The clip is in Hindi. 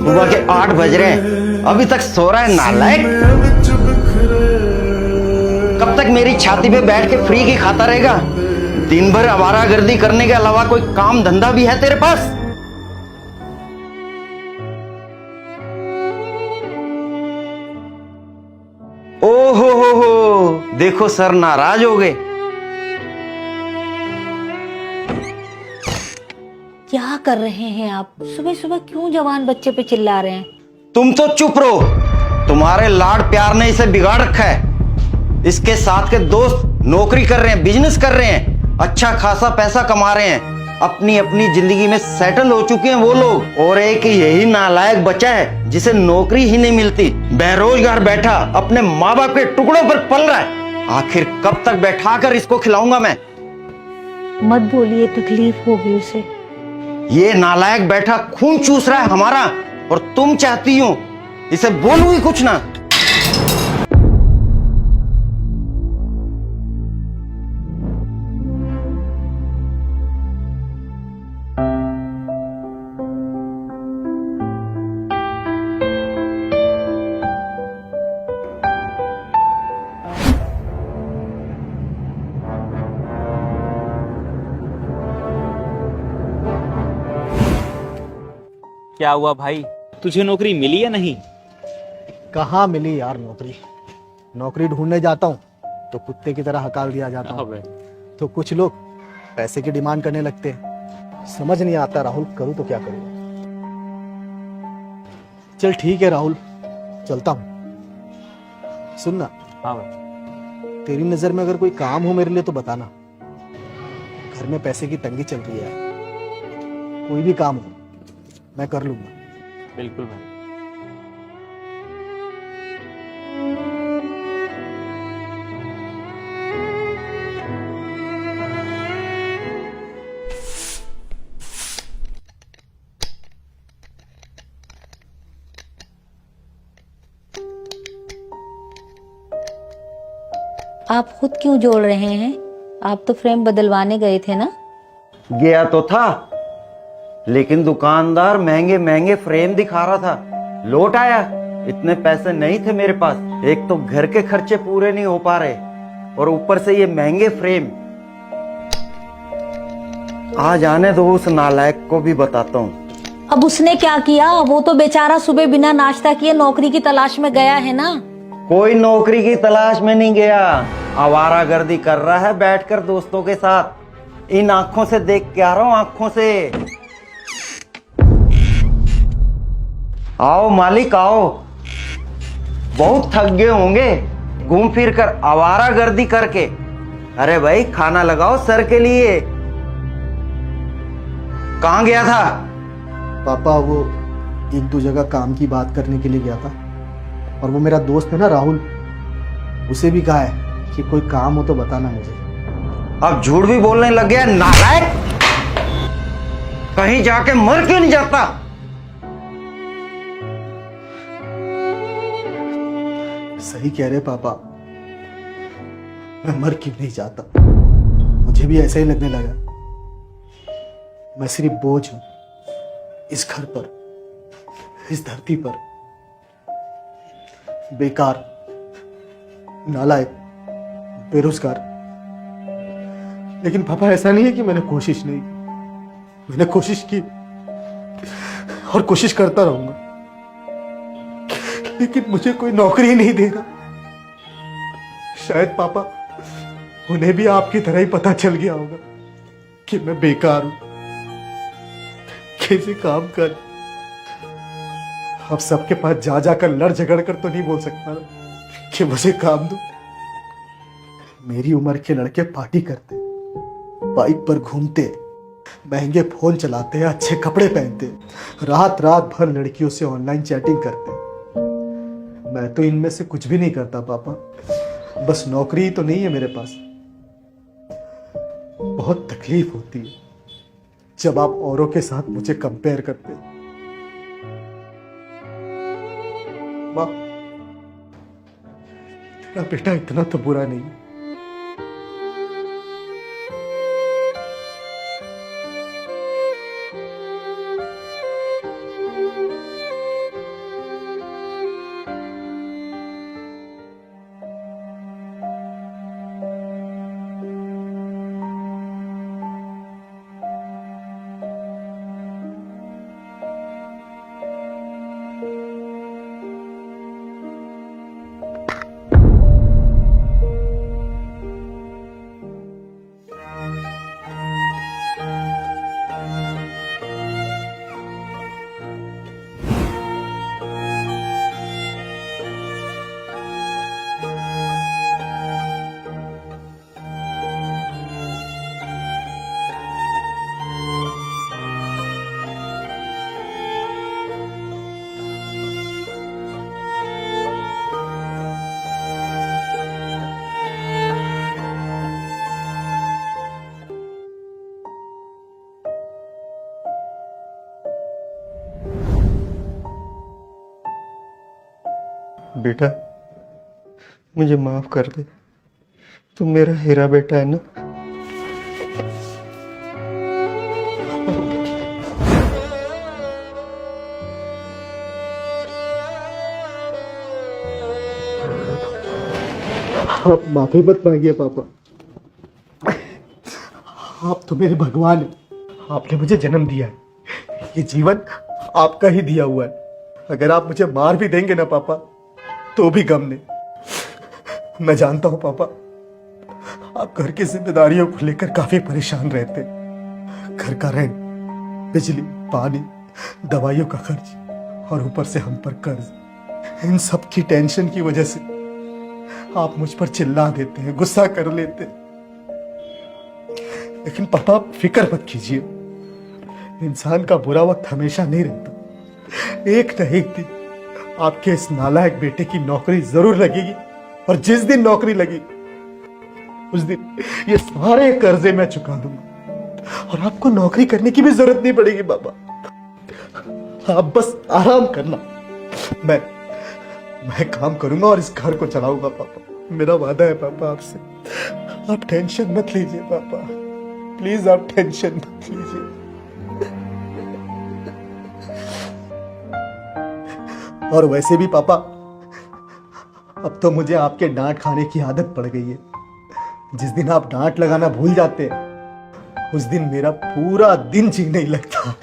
सुबह के 8 बज रहे हैं, अभी तक सो रहा है नालायक। कब तक मेरी छाती पे बैठ के फ्री की खाता रहेगा? दिन भर आवारागर्दी करने के अलावा कोई काम धंधा भी है तेरे पास? ओहो हो, देखो सर नाराज हो गए। क्या कर रहे हैं आप? सुबह सुबह क्यों जवान बच्चे पे चिल्ला रहे हैं? तुम तो चुप रहो, तुम्हारे लाड प्यार ने इसे बिगाड़ रखा है। इसके साथ के दोस्त नौकरी कर रहे हैं, बिजनेस कर रहे हैं, अच्छा खासा पैसा कमा रहे हैं, अपनी अपनी जिंदगी में सेटल हो चुके हैं वो लोग, और एक यही नालायक बच्चा है जिसे नौकरी ही नहीं मिलती, बेरोजगार बैठा अपने माँ बाप के टुकड़ों पर पल रहा है। आखिर कब तक बैठा कर इसको खिलाऊंगा मैं? मत बोलिए, तकलीफ होगी उसे। ये नालायक बैठा खून चूस रहा है हमारा, और तुम चाहती हो इसे बोलूं ही कुछ ना। क्या हुआ भाई, तुझे नौकरी मिली या नहीं? कहाँ मिली यार नौकरी। नौकरी ढूंढने जाता हूँ तो कुत्ते की तरह हकाल दिया जाता हूँ। तो कुछ लोग पैसे की डिमांड करने लगते हैं। समझ नहीं आता राहुल, करूँ तो क्या करूँ। चल ठीक है राहुल, चलता हूँ। सुनना, हाँ भाई। तेरी नजर में अगर कोई काम हो मेरे लिए तो बताना। घर में पैसे की तंगी चल रही है, कोई भी काम हो मैं कर लूंगा। बिल्कुल भाई। आप खुद क्यों जोड़ रहे हैं? आप तो फ्रेम बदलवाने गए थे ना? गया तो था, लेकिन दुकानदार महंगे महंगे फ्रेम दिखा रहा था। लौट आया, इतने पैसे नहीं थे मेरे पास। एक तो घर के खर्चे पूरे नहीं हो पा रहे, और ऊपर से ये महंगे फ्रेम। आज आने दो, उस नालायक को भी बताता हूँ। अब उसने क्या किया? वो तो बेचारा सुबह बिना नाश्ता किए नौकरी की तलाश में गया है ना। कोई नौकरी की तलाश में नहीं गया, आवारागर्दी कर रहा है बैठकर दोस्तों के साथ। इन आंखों से देख के आ रहा हूं, आंखों से। आओ मालिक आओ, बहुत थक गए होंगे घूम फिर कर, आवारागर्दी करके। अरे भाई खाना लगाओ सर के लिए। कहाँ गया था? पापा वो एक दो जगह काम की बात करने के लिए गया था, और वो मेरा दोस्त है ना राहुल, उसे भी कहा है कि कोई काम हो तो बताना मुझे। अब झूठ भी बोलने लग गया नालायक। कहीं जाके मर क्यों नहीं जाता? सही कह रहे पापा, मैं मर क्यों नहीं जाता। मुझे भी ऐसा ही लगने लगा। मैं सिर्फ बोझ हूं इस घर पर, इस धरती पर। बेकार, नालायक, बेरोजगार। लेकिन पापा ऐसा नहीं है कि मैंने कोशिश नहीं की। मैंने कोशिश की और कोशिश करता रहूंगा, लेकिन मुझे कोई नौकरी नहीं दे रहा। शायद पापा उन्हें भी आपकी तरह ही पता चल गया होगा कि मैं बेकार हूं, कैसे काम कर। अब सबके पास जा जाकर लड़ झगड़ कर तो नहीं बोल सकता ना कि मुझे काम दो। मेरी उम्र के लड़के पार्टी करते, बाइक पर घूमते, महंगे फोन चलाते, अच्छे कपड़े पहनते, रात रात भर लड़कियों से ऑनलाइन चैटिंग करते। मैं तो इनमें से कुछ भी नहीं करता पापा। बस नौकरी तो नहीं है मेरे पास। बहुत तकलीफ होती है जब आप औरों के साथ मुझे कंपेयर करते। माँ, तेरा बेटा इतना तो बुरा नहीं है। बेटा मुझे माफ कर दे, तुम मेरा हीरा बेटा है ना। आप माफी मत मांगिए पापा, आप तो मेरे भगवान हैं। आपने मुझे जन्म दिया है, ये जीवन आपका ही दिया हुआ है। अगर आप मुझे मार भी देंगे ना पापा तो भी गम नहीं। मैं जानता हूं पापा, आप घर की जिम्मेदारियों को लेकर काफी परेशान रहते हैं। घर का रेंट, बिजली, पानी, दवाइयों का खर्च और ऊपर से हम पर कर्ज। इन सब की टेंशन की वजह से आप मुझ पर चिल्ला देते हैं, गुस्सा कर लेते हैं। लेकिन पापा आप फिक्र मत कीजिए, इंसान का बुरा वक्त हमेशा नहीं रहता। एक न एक दिन आपके इस नालायक बेटे की नौकरी जरूर लगेगी, और जिस दिन नौकरी लगी उस दिन ये सारे कर्जे मैं चुका दूंगा और आपको नौकरी करने की भी जरूरत नहीं पड़ेगी पापा। आप बस आराम करना, मैं काम करूंगा और इस घर को चलाऊंगा पापा। मेरा वादा है पापा आपसे। आप टेंशन मत लीजिए पापा, प्लीज आप टेंशन मत लीजिए। और वैसे भी पापा अब तो मुझे आपके डांट खाने की आदत पड़ गई है। जिस दिन आप डांट लगाना भूल जाते हैं उस दिन मेरा पूरा दिन जी नहीं लगता।